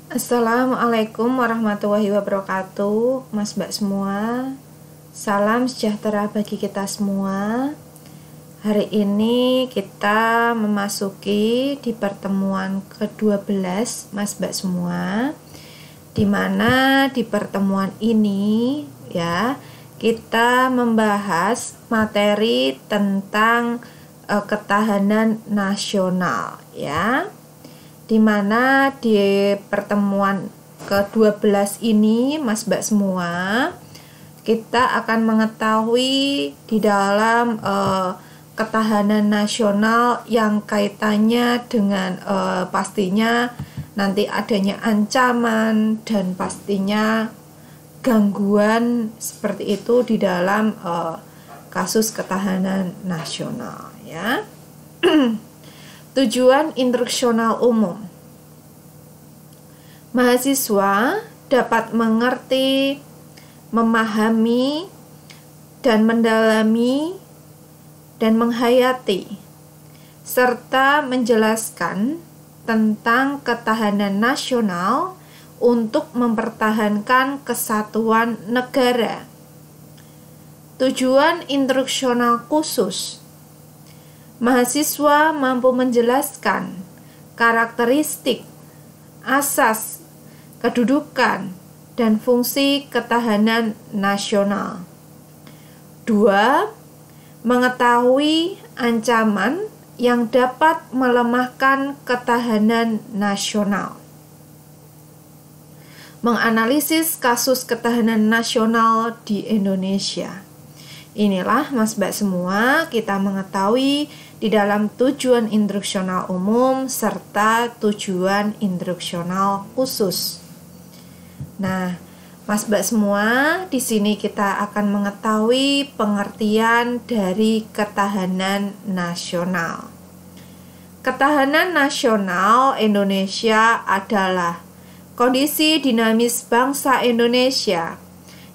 Assalamualaikum warahmatullahi wabarakatuh, Mas Mbak semua. Salam sejahtera bagi kita semua. Hari ini kita memasuki di pertemuan ke-12, Mas Mbak semua. Dimana di pertemuan ini ya kita membahas materi tentang ketahanan nasional ya. Di mana di pertemuan ke-12 ini Mas Mbak semua kita akan mengetahui di dalam ketahanan nasional yang kaitannya dengan pastinya nanti adanya ancaman dan pastinya gangguan seperti itu di dalam kasus ketahanan nasional ya. Tujuan instruksional umum. Mahasiswa dapat mengerti, memahami, dan mendalami dan menghayati serta menjelaskan tentang ketahanan nasional untuk mempertahankan kesatuan negara. Tujuan instruksional khusus. Mahasiswa mampu menjelaskan karakteristik, asas, kedudukan, dan fungsi ketahanan nasional. 2. Mengetahui ancaman yang dapat melemahkan ketahanan nasional. Menganalisis kasus ketahanan nasional di Indonesia. Inilah Mas Mbak semua kita mengetahui di dalam tujuan instruksional umum serta tujuan instruksional khusus. Nah, Mas Mbak semua, di sini kita akan mengetahui pengertian dari ketahanan nasional. Ketahanan nasional Indonesia adalah kondisi dinamis bangsa Indonesia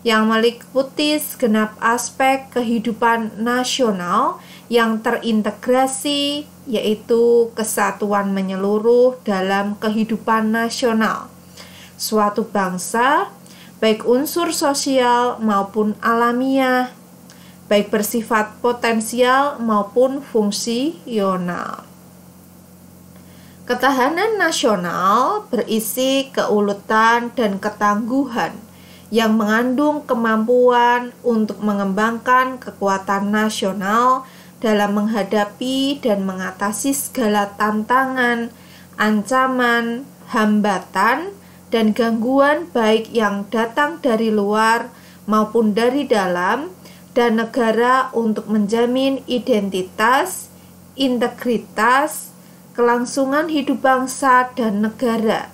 yang meliputi segenap aspek kehidupan nasional yang terintegrasi, yaitu kesatuan menyeluruh dalam kehidupan nasional suatu bangsa, baik unsur sosial maupun alamiah, baik bersifat potensial maupun fungsional. Ketahanan nasional berisi keuletan dan ketangguhan yang mengandung kemampuan untuk mengembangkan kekuatan nasional dalam menghadapi dan mengatasi segala tantangan, ancaman, hambatan, dan gangguan baik yang datang dari luar maupun dari dalam, dan negara untuk menjamin identitas, integritas, kelangsungan hidup bangsa dan negara,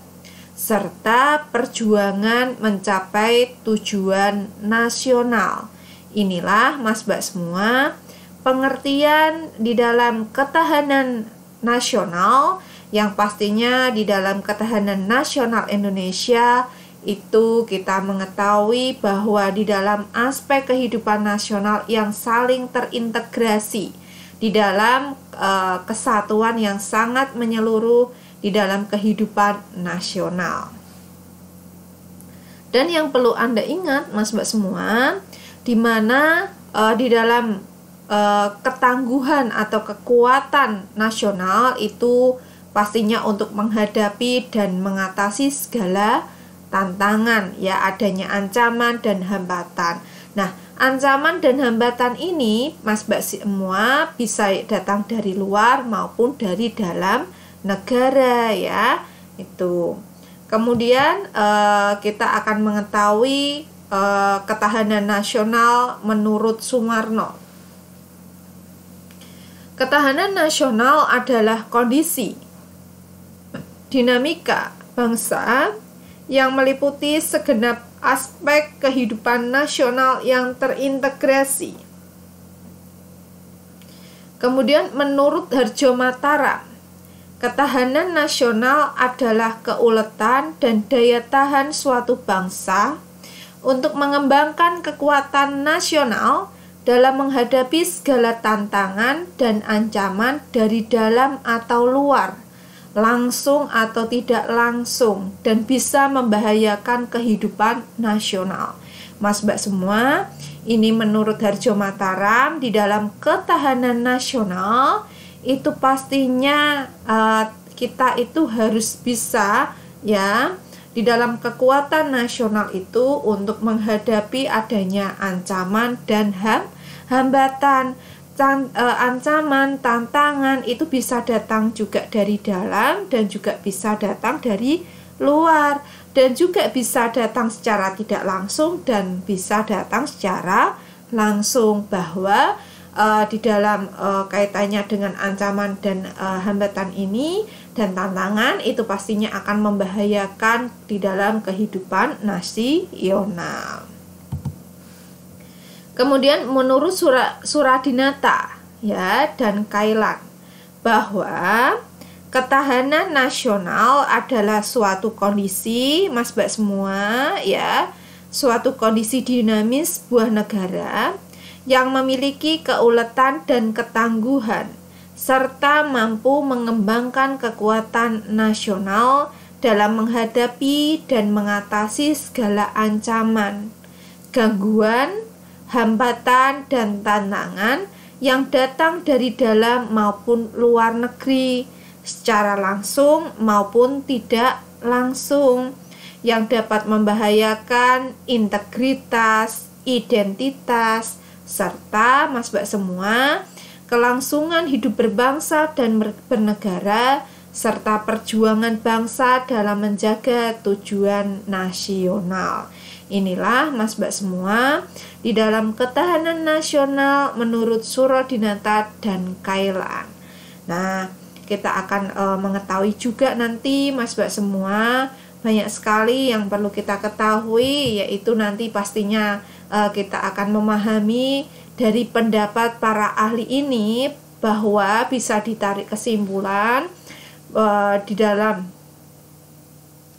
serta perjuangan mencapai tujuan nasional. Inilah Mas Mbak semua pengertian di dalam ketahanan nasional, yang pastinya di dalam ketahanan nasional Indonesia itu kita mengetahui bahwa di dalam aspek kehidupan nasional yang saling terintegrasi di dalam kesatuan yang sangat menyeluruh di dalam kehidupan nasional. Dan yang perlu Anda ingat Mas Mbak semua, di mana di dalam ketangguhan atau kekuatan nasional itu pastinya untuk menghadapi dan mengatasi segala tantangan, ya adanya ancaman dan hambatan. Nah, ancaman dan hambatan ini Mas Mbak semua bisa datang dari luar maupun dari dalam negara ya. Itu. Kemudian kita akan mengetahui ketahanan nasional menurut Sumarno. Ketahanan nasional adalah kondisi dinamika bangsa yang meliputi segenap aspek kehidupan nasional yang terintegrasi. Kemudian menurut Harjo Mataram, ketahanan nasional adalah keuletan dan daya tahan suatu bangsa untuk mengembangkan kekuatan nasional dalam menghadapi segala tantangan dan ancaman dari dalam atau luar, langsung atau tidak langsung, dan bisa membahayakan kehidupan nasional. Mas Mbak semua, ini menurut Hardjo Mataram, di dalam ketahanan nasional itu pastinya kita itu harus bisa ya di dalam kekuatan nasional itu untuk menghadapi adanya ancaman dan hambatan. Ancaman, tantangan itu bisa datang juga dari dalam dan juga bisa datang dari luar, dan juga bisa datang secara tidak langsung dan bisa datang secara langsung. Bahwa di dalam kaitannya dengan ancaman dan hambatan ini dan tantangan itu pastinya akan membahayakan di dalam kehidupan nasional. Kemudian menurut Suradinata ya dan Kailan, bahwa ketahanan nasional adalah suatu kondisi, Mas Mbak semua ya, suatu kondisi dinamis sebuah negara yang memiliki keuletan dan ketangguhan serta mampu mengembangkan kekuatan nasional dalam menghadapi dan mengatasi segala ancaman, gangguan, hambatan dan tantangan yang datang dari dalam maupun luar negeri, secara langsung maupun tidak langsung, yang dapat membahayakan integritas, identitas, serta Mas Mbak semua, kelangsungan hidup berbangsa dan bernegara, serta perjuangan bangsa dalam menjaga tujuan nasional. Inilah Mas Mbak semua di dalam ketahanan nasional menurut Suradinata dan Kailan. Nah, kita akan mengetahui juga nanti Mas Mbak semua, banyak sekali yang perlu kita ketahui, yaitu nanti pastinya kita akan memahami dari pendapat para ahli ini bahwa bisa ditarik kesimpulan di dalam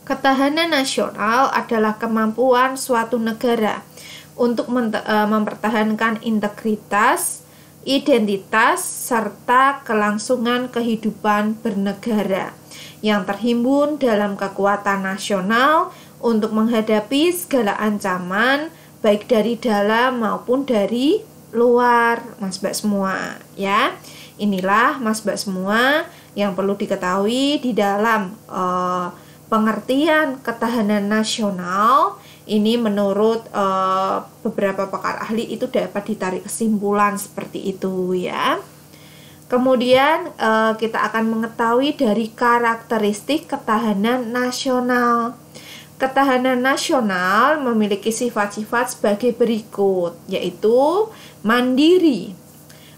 ketahanan nasional adalah kemampuan suatu negara untuk mempertahankan integritas, identitas, serta kelangsungan kehidupan bernegara yang terhimpun dalam kekuatan nasional untuk menghadapi segala ancaman baik dari dalam maupun dari luar, Mas Mbak semua ya. Inilah Mas Mbak semua yang perlu diketahui di dalam pengertian ketahanan nasional ini menurut beberapa pakar ahli itu dapat ditarik kesimpulan seperti itu ya. Kemudian kita akan mengetahui dari karakteristik ketahanan nasional. Ketahanan nasional memiliki sifat-sifat sebagai berikut, yaitu mandiri.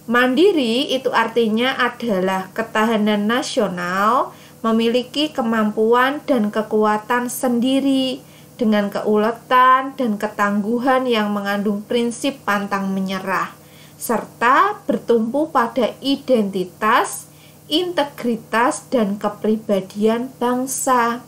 Mandiri itu artinya adalah ketahanan nasional memiliki kemampuan dan kekuatan sendiri dengan keuletan dan ketangguhan yang mengandung prinsip pantang menyerah, serta bertumpu pada identitas, integritas, dan kepribadian bangsa.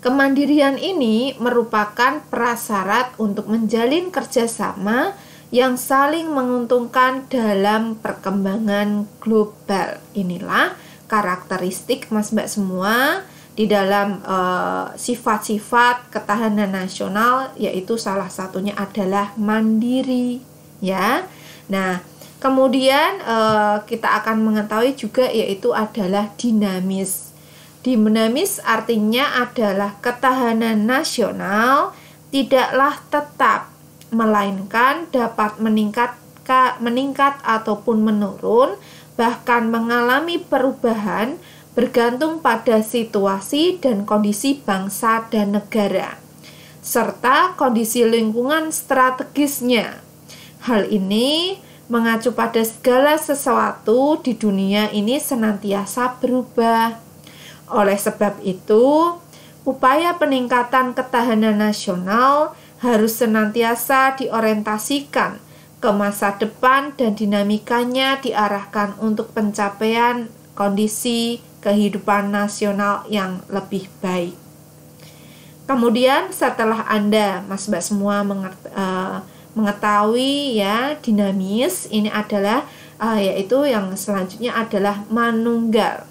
Kemandirian ini merupakan prasyarat untuk menjalin kerjasama yang saling menguntungkan dalam perkembangan global. Inilah karakteristik Mas Mbak semua di dalam sifat-sifat ketahanan nasional, yaitu salah satunya adalah mandiri ya. Nah, kemudian kita akan mengetahui juga yaitu adalah dinamis. Dinamis artinya adalah ketahanan nasional tidaklah tetap, melainkan dapat meningkat ataupun menurun, bahkan mengalami perubahan bergantung pada situasi dan kondisi bangsa dan negara, serta kondisi lingkungan strategisnya. Hal ini mengacu pada segala sesuatu di dunia ini senantiasa berubah. Oleh sebab itu, upaya peningkatan ketahanan nasional harus senantiasa diorientasikan ke masa depan dan dinamikanya diarahkan untuk pencapaian kondisi kehidupan nasional yang lebih baik. Kemudian setelah Anda, Mas Mbak semua mengetahui ya dinamis, ini adalah yaitu yang selanjutnya adalah manunggal.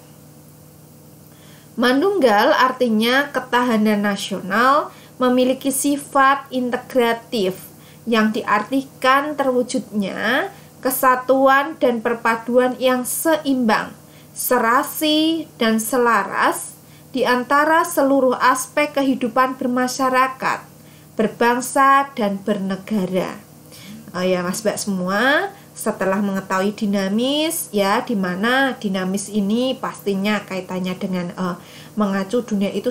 Manunggal artinya ketahanan nasional memiliki sifat integratif yang diartikan terwujudnya kesatuan dan perpaduan yang seimbang, serasi dan selaras di antara seluruh aspek kehidupan bermasyarakat, berbangsa dan bernegara. Ya Mas Mbak semua, setelah mengetahui dinamis ya, di mana dinamis ini pastinya kaitannya dengan mengacu dunia itu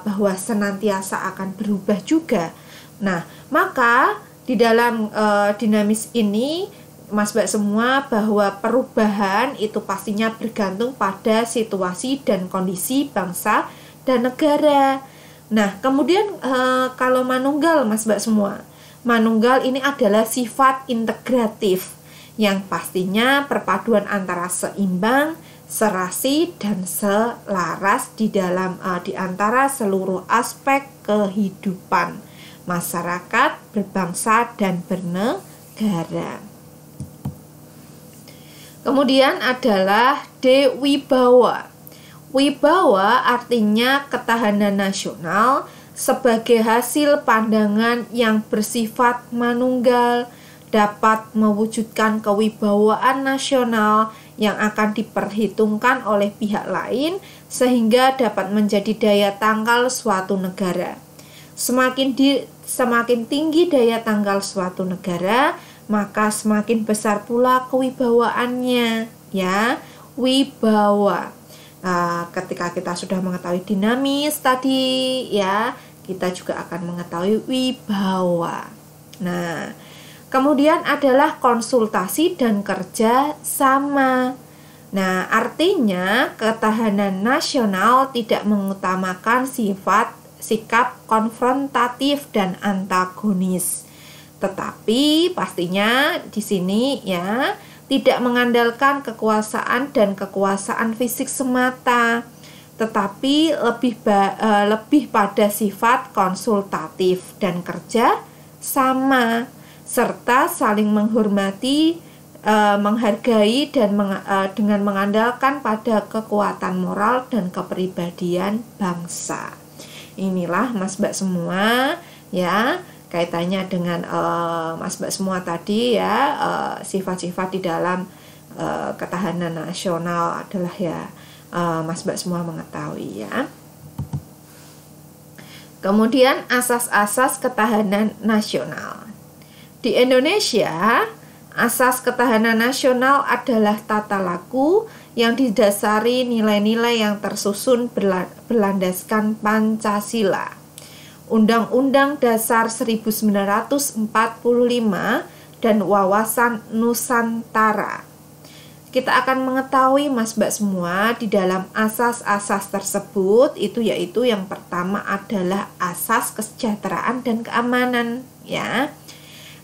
bahwa senantiasa akan berubah juga. Nah, maka di dalam dinamis ini Mas Mbak semua, bahwa perubahan itu pastinya bergantung pada situasi dan kondisi bangsa dan negara. Nah, kemudian kalau manunggal Mas Mbak semua, manunggal ini adalah sifat integratif yang pastinya perpaduan antara seimbang, serasi dan selaras di dalam di antara seluruh aspek kehidupan masyarakat, berbangsa dan bernegara. Kemudian adalah D. Wibawa. Wibawa artinya ketahanan nasional sebagai hasil pandangan yang bersifat manunggal, dapat mewujudkan kewibawaan nasional yang akan diperhitungkan oleh pihak lain sehingga dapat menjadi daya tangkal suatu negara. Semakin tinggi daya tangkal suatu negara, maka semakin besar pula kewibawaannya, ya, wibawa. Ketika kita sudah mengetahui dinamis tadi, ya, kita juga akan mengetahui wibawa. Nah, kemudian adalah konsultasi dan kerja sama. Nah, artinya ketahanan nasional tidak mengutamakan sikap konfrontatif dan antagonis. Tetapi pastinya di sini ya tidak mengandalkan kekuasaan dan kekuasaan fisik semata, tetapi lebih pada sifat konsultatif dan kerja sama, serta saling menghormati, menghargai dan dengan mengandalkan pada kekuatan moral dan kepribadian bangsa. Inilah Mas Mbak semua ya, kaitannya dengan Mas Mbak semua tadi ya, sifat-sifat di dalam ketahanan nasional adalah ya Mas Mbak semua mengetahui ya. Kemudian asas-asas ketahanan nasional. Di Indonesia, asas ketahanan nasional adalah tata laku yang didasari nilai-nilai yang tersusun berlandaskan Pancasila, Undang-Undang Dasar 1945 dan Wawasan Nusantara. Kita akan mengetahui Mas Mbak semua di dalam asas-asas tersebut itu yaitu yang pertama adalah asas kesejahteraan dan keamanan ya.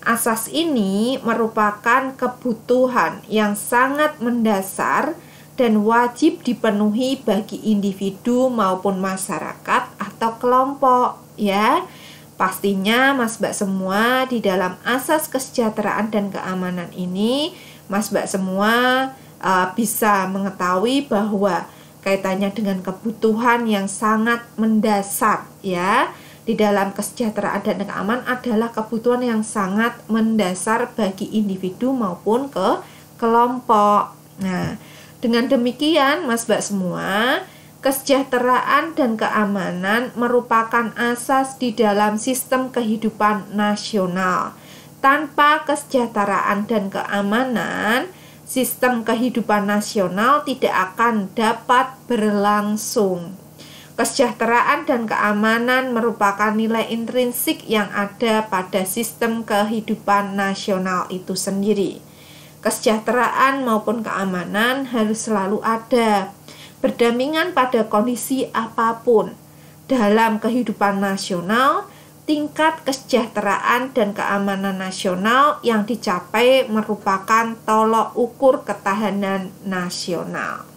Asas ini merupakan kebutuhan yang sangat mendasar dan wajib dipenuhi bagi individu maupun masyarakat atau kelompok ya. Pastinya Mas Mbak semua di dalam asas kesejahteraan dan keamanan ini Mas Mbak semua bisa mengetahui bahwa kaitannya dengan kebutuhan yang sangat mendasar ya. Di dalam kesejahteraan dan keamanan adalah kebutuhan yang sangat mendasar bagi individu maupun ke kelompok. Nah, dengan demikian Mas Mbak semua, kesejahteraan dan keamanan merupakan asas di dalam sistem kehidupan nasional. Tanpa kesejahteraan dan keamanan, sistem kehidupan nasional tidak akan dapat berlangsung. Kesejahteraan dan keamanan merupakan nilai intrinsik yang ada pada sistem kehidupan nasional itu sendiri. Kesejahteraan maupun keamanan harus selalu ada, berdampingan pada kondisi apapun. Dalam kehidupan nasional, tingkat kesejahteraan dan keamanan nasional yang dicapai merupakan tolok ukur ketahanan nasional.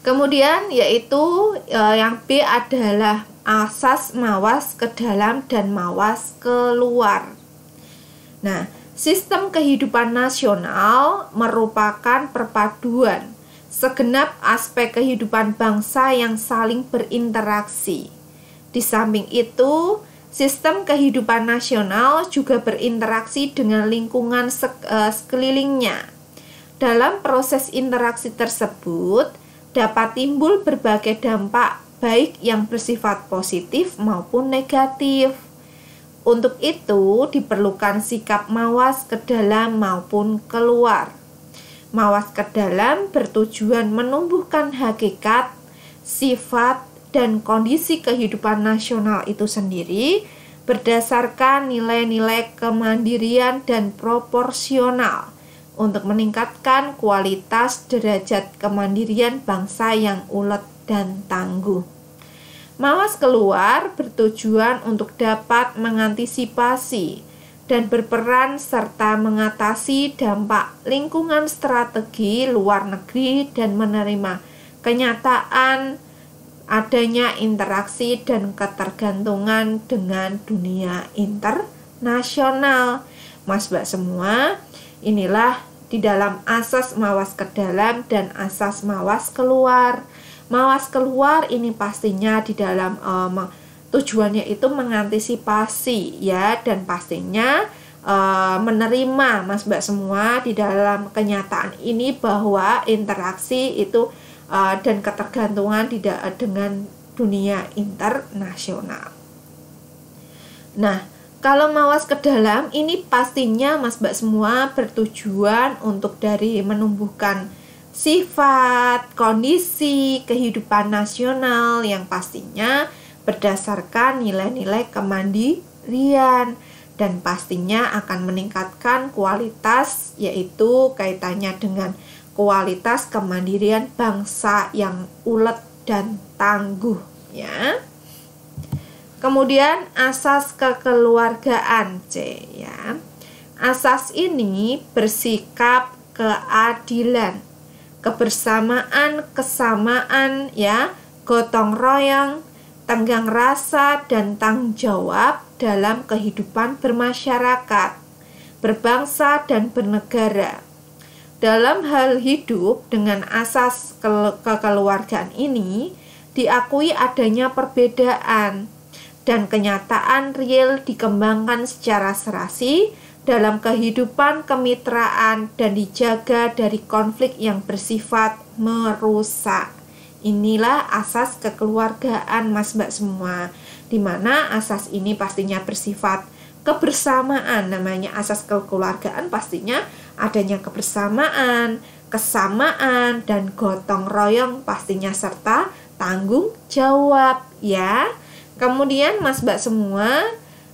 Kemudian yaitu yang B adalah asas mawas ke dalam dan mawas keluar. Nah, sistem kehidupan nasional merupakan perpaduan segenap aspek kehidupan bangsa yang saling berinteraksi. Di samping itu, sistem kehidupan nasional juga berinteraksi dengan lingkungan sekelilingnya. Dalam proses interaksi tersebut, dapat timbul berbagai dampak baik yang bersifat positif maupun negatif. Untuk itu, diperlukan sikap mawas ke dalam maupun keluar. Mawas ke dalam bertujuan menumbuhkan hakikat, sifat, dan kondisi kehidupan nasional itu sendiri berdasarkan nilai-nilai kemandirian dan proporsional untuk meningkatkan kualitas derajat kemandirian bangsa yang ulet dan tangguh. Mawas keluar bertujuan untuk dapat mengantisipasi dan berperan serta mengatasi dampak lingkungan strategi luar negeri dan menerima kenyataan adanya interaksi dan ketergantungan dengan dunia internasional. Mas Mbak semua, inilah di dalam asas mawas ke dalam dan asas mawas keluar. Mawas keluar ini pastinya di dalam tujuannya itu mengantisipasi ya, dan pastinya menerima Mas Mbak semua di dalam kenyataan ini bahwa interaksi itu dan ketergantungan dengan dunia internasional. Nah, kalau mawas ke dalam ini pastinya Mas Mbak semua bertujuan untuk dari menumbuhkan sifat, kondisi, kehidupan nasional yang pastinya berdasarkan nilai-nilai kemandirian dan pastinya akan meningkatkan kualitas, yaitu kaitannya dengan kualitas kemandirian bangsa yang ulet dan tangguh ya. Kemudian asas kekeluargaan C ya. Asas ini bersikap keadilan, kebersamaan, kesamaan ya, gotong royong, tenggang rasa dan tanggung jawab dalam kehidupan bermasyarakat, berbangsa dan bernegara. Dalam hal hidup dengan asas kekeluargaan ini diakui adanya perbedaan dan kenyataan real dikembangkan secara serasi dalam kehidupan kemitraan dan dijaga dari konflik yang bersifat merusak. Inilah asas kekeluargaan Mas Mbak semua, di mana asas ini pastinya bersifat kebersamaan. Namanya asas kekeluargaan pastinya adanya kebersamaan, kesamaan, dan gotong royong pastinya serta tanggung jawab ya. Kemudian Mas Mbak semua,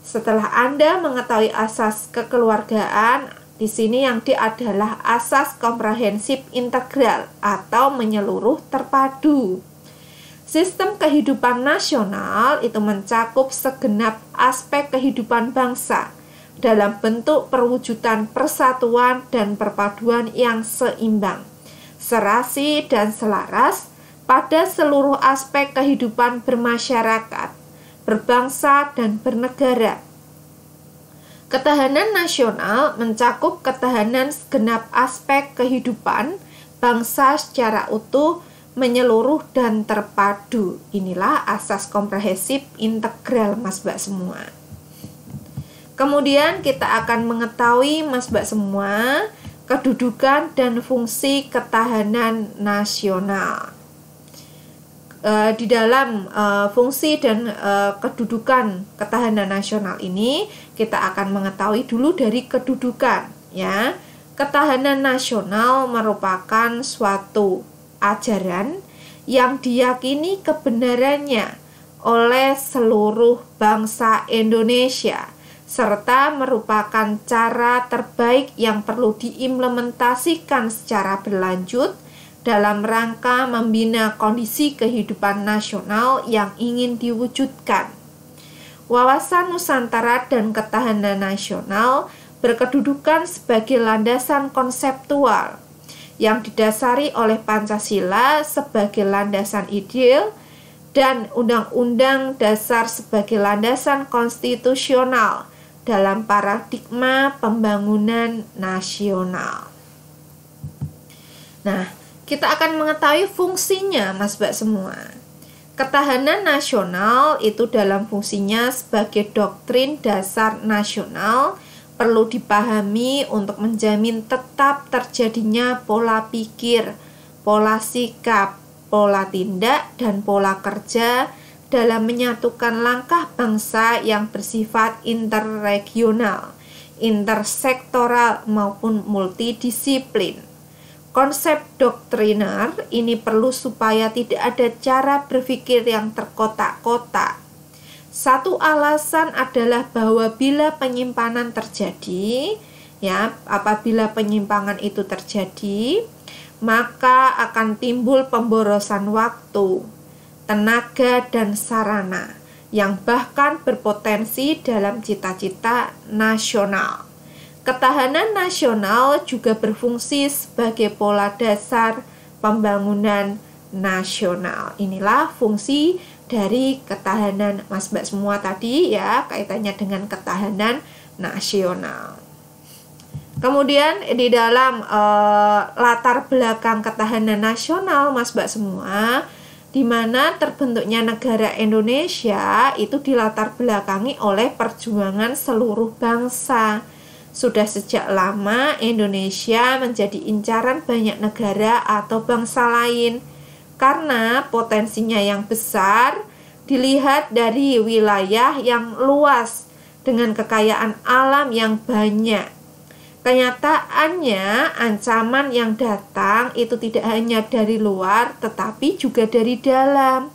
setelah Anda mengetahui asas kekeluargaan, di sini yang D adalah asas komprehensif integral atau menyeluruh terpadu. Sistem kehidupan nasional itu mencakup segenap aspek kehidupan bangsa dalam bentuk perwujudan persatuan dan perpaduan yang seimbang, serasi dan selaras pada seluruh aspek kehidupan bermasyarakat, berbangsa dan bernegara. Ketahanan nasional mencakup ketahanan segenap aspek kehidupan bangsa secara utuh, menyeluruh dan terpadu. Inilah asas komprehensif integral Mas Mbak semua. Kemudian kita akan mengetahui Mas Mbak semua kedudukan dan fungsi ketahanan nasional. Di dalam fungsi dan kedudukan ketahanan nasional ini kita akan mengetahui dulu dari kedudukan ya. Ketahanan nasional merupakan suatu ajaran yang diyakini kebenarannya oleh seluruh bangsa Indonesia serta merupakan cara terbaik yang perlu diimplementasikan secara berlanjut dalam rangka membina kondisi kehidupan nasional yang ingin diwujudkan. Wawasan Nusantara dan ketahanan nasional berkedudukan sebagai landasan konseptual yang didasari oleh Pancasila sebagai landasan ideal dan Undang-Undang Dasar sebagai landasan konstitusional dalam paradigma pembangunan nasional. Nah, kita akan mengetahui fungsinya, Mas Mbak semua. Ketahanan nasional itu dalam fungsinya sebagai doktrin dasar nasional perlu dipahami untuk menjamin tetap terjadinya pola pikir, pola sikap, pola tindak, dan pola kerja dalam menyatukan langkah bangsa yang bersifat interregional, intersektoral, maupun multidisiplin. Konsep doktriner ini perlu supaya tidak ada cara berpikir yang terkotak-kotak. Satu alasan adalah bahwa bila penyimpanan terjadi, apabila penyimpangan itu terjadi, maka akan timbul pemborosan waktu, tenaga, dan sarana yang bahkan berpotensi dalam cita-cita nasional. Ketahanan nasional juga berfungsi sebagai pola dasar pembangunan nasional. Inilah fungsi dari ketahanan, Mas Mbak semua tadi ya, kaitannya dengan ketahanan nasional. Kemudian di dalam latar belakang ketahanan nasional, Mas Mbak semua, di mana terbentuknya negara Indonesia itu dilatar belakangi oleh perjuangan seluruh bangsa. Sudah sejak lama Indonesia menjadi incaran banyak negara atau bangsa lain karena potensinya yang besar dilihat dari wilayah yang luas dengan kekayaan alam yang banyak. Kenyataannya ancaman yang datang itu tidak hanya dari luar tetapi juga dari dalam.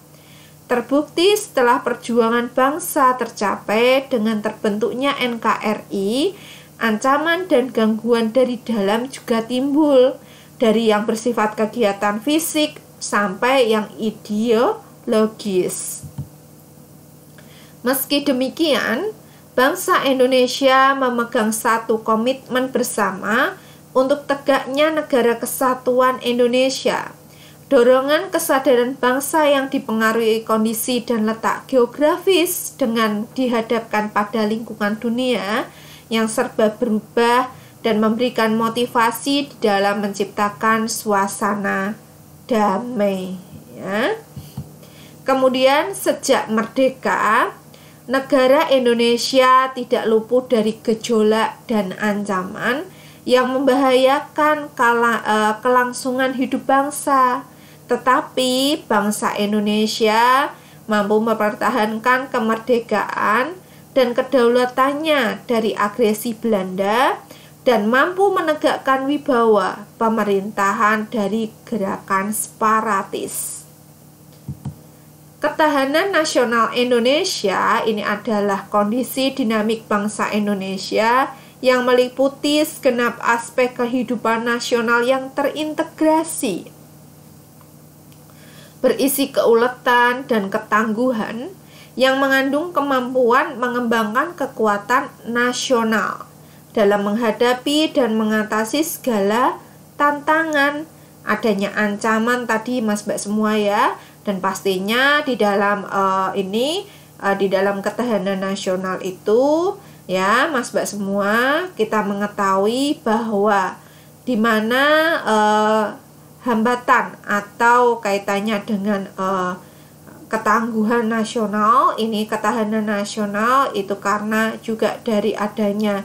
Terbukti setelah perjuangan bangsa tercapai dengan terbentuknya NKRI, ancaman dan gangguan dari dalam juga timbul, dari yang bersifat kegiatan fisik sampai yang ideologis. Meski demikian, bangsa Indonesia memegang satu komitmen bersama untuk tegaknya negara kesatuan Indonesia. Dorongan kesadaran bangsa yang dipengaruhi kondisi dan letak geografis dengan dihadapkan pada lingkungan dunia yang serba berubah dan memberikan motivasi di dalam menciptakan suasana damai. Kemudian sejak merdeka, negara Indonesia tidak luput dari gejolak dan ancaman yang membahayakan kelangsungan hidup bangsa. Tetapi bangsa Indonesia mampu mempertahankan kemerdekaan dan kedaulatannya dari agresi Belanda dan mampu menegakkan wibawa pemerintahan dari gerakan separatis. Ketahanan nasional Indonesia ini adalah kondisi dinamik bangsa Indonesia yang meliputi segenap aspek kehidupan nasional yang terintegrasi, berisi keuletan dan ketangguhan, yang mengandung kemampuan mengembangkan kekuatan nasional dalam menghadapi dan mengatasi segala tantangan. Adanya ancaman tadi, Mas Mbak semua ya, dan pastinya di dalam di dalam ketahanan nasional itu ya, Mas Mbak semua, kita mengetahui bahwa di mana hambatan atau kaitannya dengan ketangguhan nasional, ini ketahanan nasional itu karena juga dari adanya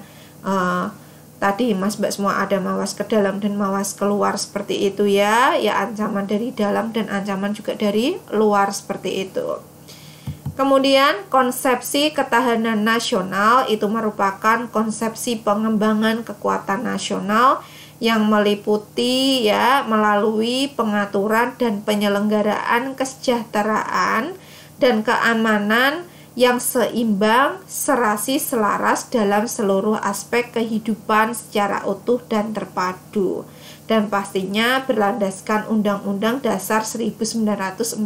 tadi Mas Mbak semua ada mawas ke dalam dan mawas keluar seperti itu ya, ancaman dari dalam dan ancaman juga dari luar seperti itu. Kemudian konsepsi ketahanan nasional itu merupakan konsepsi pengembangan kekuatan nasional yang meliputi melalui pengaturan dan penyelenggaraan kesejahteraan dan keamanan yang seimbang, serasi, selaras dalam seluruh aspek kehidupan secara utuh dan terpadu, dan pastinya berlandaskan Undang-Undang Dasar 1945.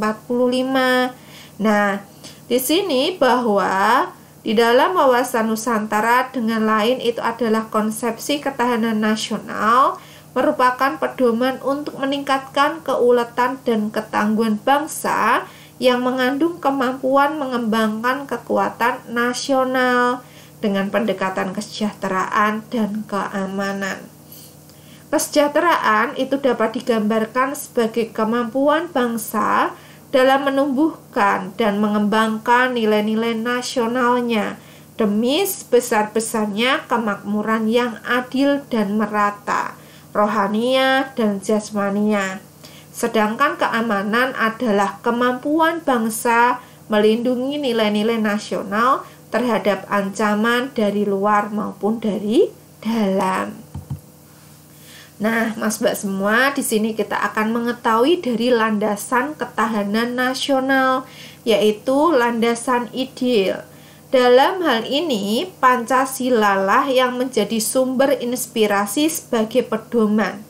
Nah, di sini bahwa di dalam wawasan Nusantara dengan lain itu adalah konsepsi ketahanan nasional merupakan pedoman untuk meningkatkan keuletan dan ketangguhan bangsa yang mengandung kemampuan mengembangkan kekuatan nasional dengan pendekatan kesejahteraan dan keamanan. Kesejahteraan itu dapat digambarkan sebagai kemampuan bangsa dalam menumbuhkan dan mengembangkan nilai-nilai nasionalnya demi sebesar-besarnya kemakmuran yang adil dan merata, rohaniah dan jasmaniah. Sedangkan keamanan adalah kemampuan bangsa melindungi nilai-nilai nasional terhadap ancaman dari luar maupun dari dalam. Nah, Mas Mbak semua, di sini kita akan mengetahui dari landasan ketahanan nasional, yaitu landasan ideal. Dalam hal ini, Pancasila lah yang menjadi sumber inspirasi sebagai pedoman.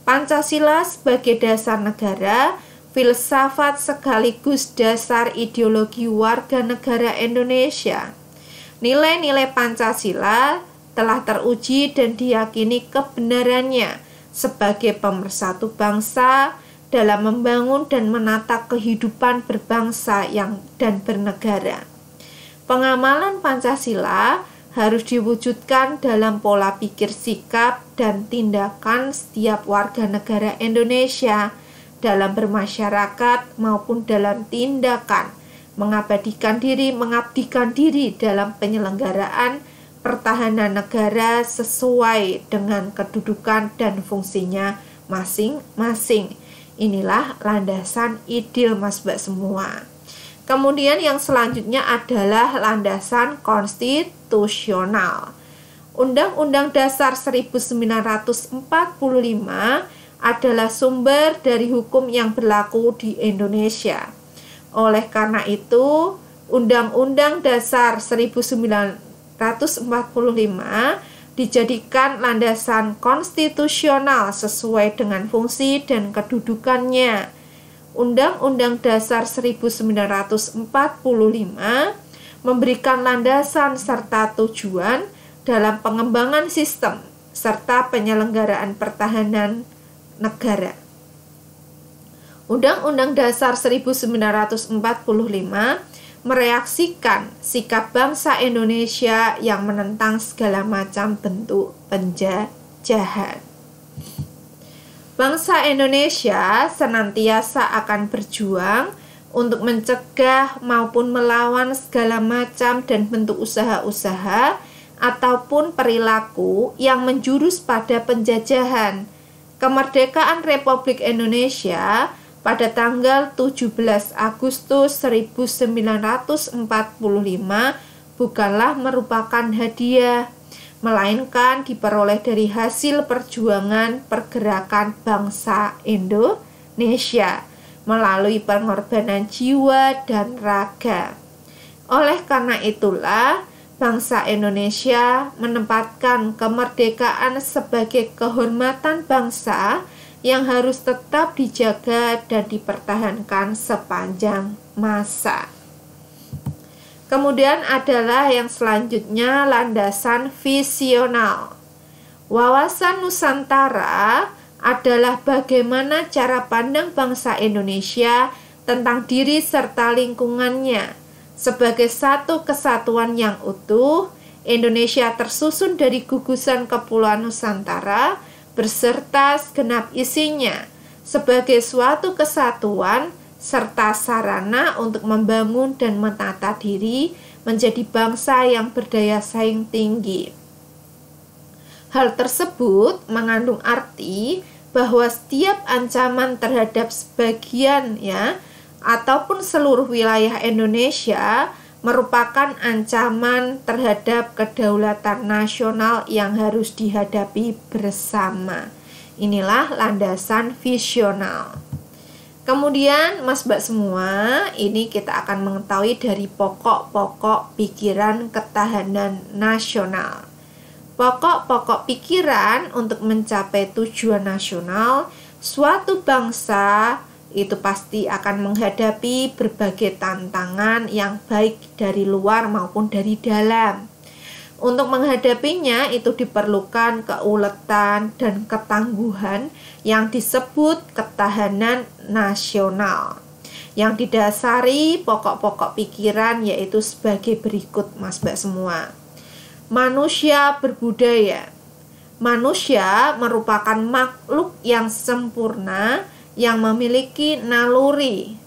Pancasila sebagai dasar negara, filsafat sekaligus dasar ideologi warga negara Indonesia. Nilai-nilai Pancasila telah teruji dan diyakini kebenarannya sebagai pemersatu bangsa dalam membangun dan menata kehidupan berbangsa dan bernegara. Pengamalan Pancasila harus diwujudkan dalam pola pikir, sikap, dan tindakan setiap warga negara Indonesia dalam bermasyarakat maupun dalam tindakan mengabdikan diri dalam penyelenggaraan pertahanan negara sesuai dengan kedudukan dan fungsinya masing-masing. Inilah landasan ideal, Mas Mbak semua. Kemudian yang selanjutnya adalah landasan konstitusional. Undang-Undang Dasar 1945 adalah sumber dari hukum yang berlaku di Indonesia. Oleh karena itu, Undang-Undang Dasar 1945 dijadikan landasan konstitusional sesuai dengan fungsi dan kedudukannya. Undang-Undang Dasar 1945 memberikan landasan serta tujuan dalam pengembangan sistem serta penyelenggaraan pertahanan negara. Undang-Undang Dasar 1945 mereaksikan sikap bangsa Indonesia yang menentang segala macam bentuk penjajahan. Bangsa Indonesia senantiasa akan berjuang untuk mencegah maupun melawan segala macam dan bentuk usaha-usaha ataupun perilaku yang menjurus pada penjajahan. Kemerdekaan Republik Indonesia pada tanggal 17 Agustus 1945 bukanlah merupakan hadiah, melainkan diperoleh dari hasil perjuangan pergerakan bangsa Indonesia melalui pengorbanan jiwa dan raga. Oleh karena itulah, bangsa Indonesia menempatkan kemerdekaan sebagai kehormatan bangsa yang harus tetap dijaga dan dipertahankan sepanjang masa. Kemudian adalah yang selanjutnya landasan visional. Wawasan Nusantara adalah bagaimana cara pandang bangsa Indonesia tentang diri serta lingkungannya. Sebagai satu kesatuan yang utuh, Indonesia tersusun dari gugusan Kepulauan Nusantara beserta segenap isinya sebagai suatu kesatuan serta sarana untuk membangun dan menata diri menjadi bangsa yang berdaya saing tinggi. Hal tersebut mengandung arti bahwa setiap ancaman terhadap sebagian ataupun seluruh wilayah Indonesia merupakan ancaman terhadap kedaulatan nasional yang harus dihadapi bersama. Inilah landasan visional. Kemudian Mas Mbak semua, ini kita akan mengetahui dari pokok-pokok pikiran ketahanan nasional. Pokok-pokok pikiran untuk mencapai tujuan nasional suatu bangsa itu pasti akan menghadapi berbagai tantangan yang baik dari luar maupun dari dalam. Untuk menghadapinya itu diperlukan keuletan dan ketangguhan yang disebut ketahanan nasional, yang didasari pokok-pokok pikiran yaitu sebagai berikut, Mas Mbak semua. Manusia berbudaya. Manusia merupakan makhluk yang sempurna yang memiliki naluri,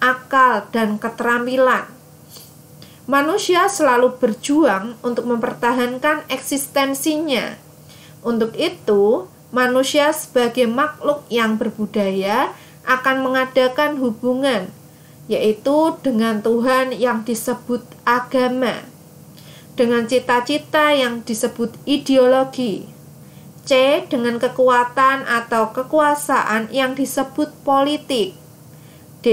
akal, dan keterampilan. Manusia selalu berjuang untuk mempertahankan eksistensinya. Untuk itu, manusia sebagai makhluk yang berbudaya akan mengadakan hubungan, yaitu dengan Tuhan yang disebut agama, dengan cita-cita yang disebut ideologi, C. dengan kekuatan atau kekuasaan yang disebut politik, D.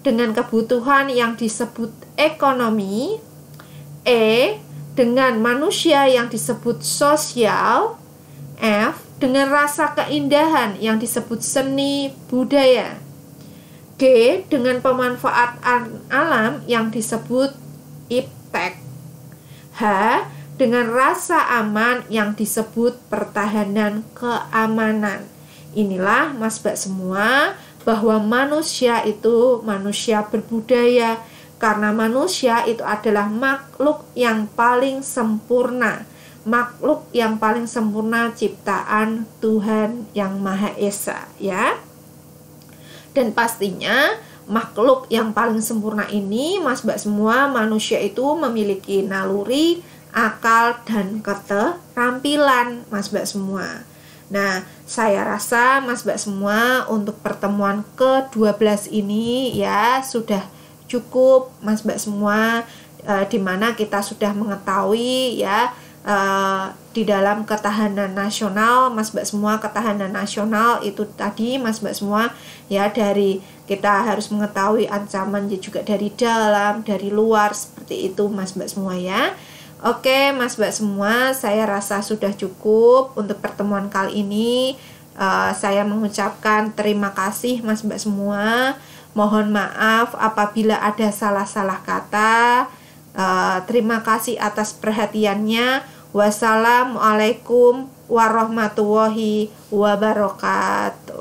dengan kebutuhan yang disebut ekonomi, E. dengan manusia yang disebut sosial, F. dengan rasa keindahan yang disebut seni budaya, G. dengan pemanfaatan alam yang disebut iptek, H. dengan rasa aman yang disebut pertahanan keamanan. Inilah Mas Mbak semua, bahwa manusia itu manusia berbudaya, karena manusia itu adalah makhluk yang paling sempurna, makhluk yang paling sempurna ciptaan Tuhan yang Maha Esa, ya. Dan pastinya makhluk yang paling sempurna ini, Mas Mbak semua, manusia itu memiliki naluri, akal, dan keterampilan, Mas Mbak semua. Nah, saya rasa Mas Mbak semua untuk pertemuan ke-12 ini ya sudah cukup, Mas Mbak semua, di mana kita sudah mengetahui ya di dalam ketahanan nasional, Mas Mbak semua, ketahanan nasional itu tadi Mas Mbak semua ya, dari kita harus mengetahui ancaman juga dari dalam, dari luar, seperti itu Mas Mbak semua ya. Oke Mas Mbak semua, saya rasa sudah cukup untuk pertemuan kali ini. Saya mengucapkan terima kasih Mas Mbak semua. Mohon maaf apabila ada salah-salah kata. Terima kasih atas perhatiannya. Wassalamualaikum warahmatullahi wabarakatuh.